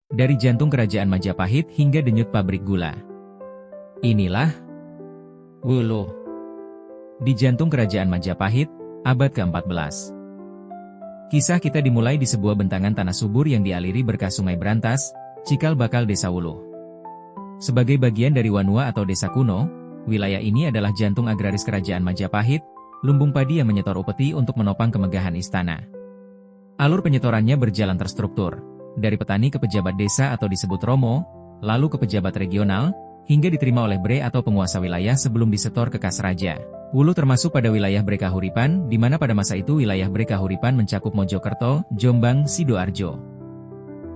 Dari jantung kerajaan Majapahit hingga denyut pabrik gula. Inilah Wuluh. Di jantung kerajaan Majapahit, abad ke-14. Kisah kita dimulai di sebuah bentangan tanah subur yang dialiri berkah Sungai Brantas, cikal bakal Desa Wuluh. Sebagai bagian dari Wanua atau desa kuno, wilayah ini adalah jantung agraris kerajaan Majapahit, lumbung padi yang menyetor upeti untuk menopang kemegahan istana. Alur penyetorannya berjalan terstruktur, dari petani ke pejabat desa atau disebut romo, lalu ke pejabat regional, hingga diterima oleh bre atau penguasa wilayah sebelum disetor ke kas raja. Wuluh termasuk pada wilayah Bre Kahuripan, di mana pada masa itu wilayah Bre Kahuripan mencakup Mojokerto, Jombang, Sidoarjo.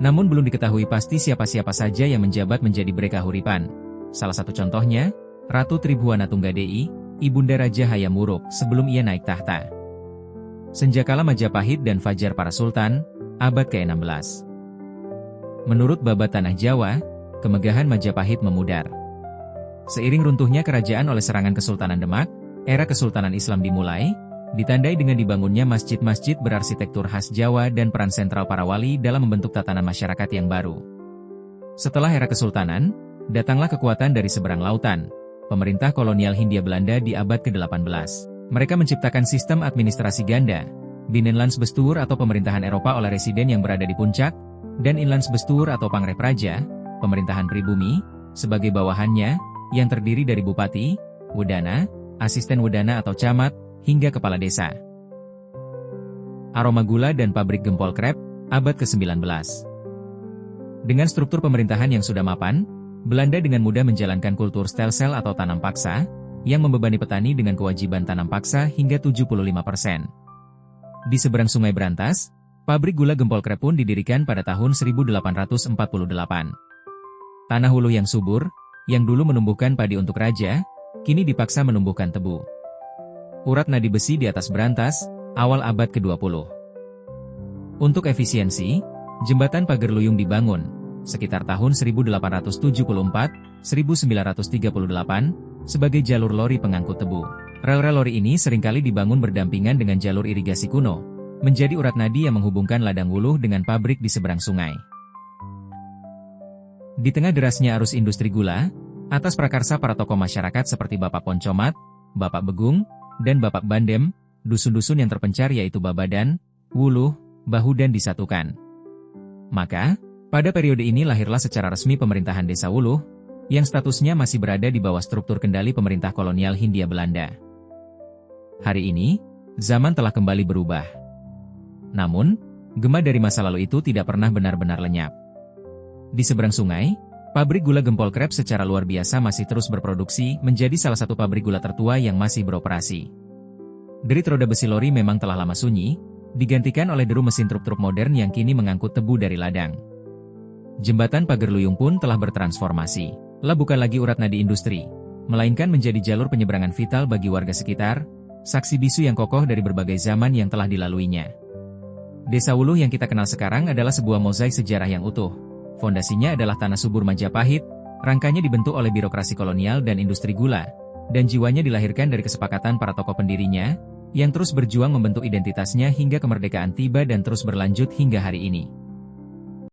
Namun belum diketahui pasti siapa-siapa saja yang menjabat menjadi Bre Kahuripan. Salah satu contohnya, Ratu Tribhuwana Tunggadei, Ibunda Raja Hayam Wuruk sebelum ia naik tahta. Senjakala Majapahit dan fajar para sultan, abad ke-16. Menurut babat Tanah Jawa, kemegahan Majapahit memudar. Seiring runtuhnya kerajaan oleh serangan Kesultanan Demak, era Kesultanan Islam dimulai, ditandai dengan dibangunnya masjid-masjid berarsitektur khas Jawa dan peran sentral para wali dalam membentuk tatanan masyarakat yang baru. Setelah era Kesultanan, datanglah kekuatan dari seberang lautan, pemerintah kolonial Hindia Belanda di abad ke-18. Mereka menciptakan sistem administrasi ganda, Binnenlandsbestuur atau pemerintahan Eropa oleh residen yang berada di puncak, dan Inlandsbestuur atau Pangrepraja, pemerintahan pribumi, sebagai bawahannya, yang terdiri dari bupati, wedana, asisten wedana atau camat, hingga kepala desa. Aroma gula dan pabrik gempol krep, abad ke-19. Dengan struktur pemerintahan yang sudah mapan, Belanda dengan mudah menjalankan kultur stelsel atau tanam paksa, yang membebani petani dengan kewajiban tanam paksa hingga 75%. Di seberang Sungai Brantas, pabrik gula gempol krep pun didirikan pada tahun 1848. Tanah Wuluh yang subur, yang dulu menumbuhkan padi untuk raja, kini dipaksa menumbuhkan tebu. Urat nadi besi di atas Brantas, awal abad ke-20. Untuk efisiensi, jembatan pagar Luyung dibangun, sekitar tahun 1874-1938, sebagai jalur lori pengangkut tebu. Rel-rel lori ini seringkali dibangun berdampingan dengan jalur irigasi kuno, menjadi urat nadi yang menghubungkan ladang Wuluh dengan pabrik di seberang sungai. Di tengah derasnya arus industri gula, atas prakarsa para tokoh masyarakat seperti Bapak Poncomat, Bapak Begung, dan Bapak Bandem, dusun-dusun yang terpencar yaitu Babadan, Wuluh, Bahudan disatukan. Maka, pada periode ini lahirlah secara resmi pemerintahan Desa Wuluh, yang statusnya masih berada di bawah struktur kendali pemerintah kolonial Hindia Belanda. Hari ini, zaman telah kembali berubah. Namun, gema dari masa lalu itu tidak pernah benar-benar lenyap. Di seberang sungai, pabrik gula gempol krep secara luar biasa masih terus berproduksi, menjadi salah satu pabrik gula tertua yang masih beroperasi. Derit roda besi lori memang telah lama sunyi, digantikan oleh deru mesin truk-truk modern yang kini mengangkut tebu dari ladang. Jembatan pagar Luyung pun telah bertransformasi. Lah bukan lagi urat nadi industri, melainkan menjadi jalur penyeberangan vital bagi warga sekitar, saksi bisu yang kokoh dari berbagai zaman yang telah dilaluinya. Desa Wuluh yang kita kenal sekarang adalah sebuah mozaik sejarah yang utuh. Fondasinya adalah tanah subur Majapahit, rangkanya dibentuk oleh birokrasi kolonial dan industri gula, dan jiwanya dilahirkan dari kesepakatan para tokoh pendirinya, yang terus berjuang membentuk identitasnya hingga kemerdekaan tiba dan terus berlanjut hingga hari ini.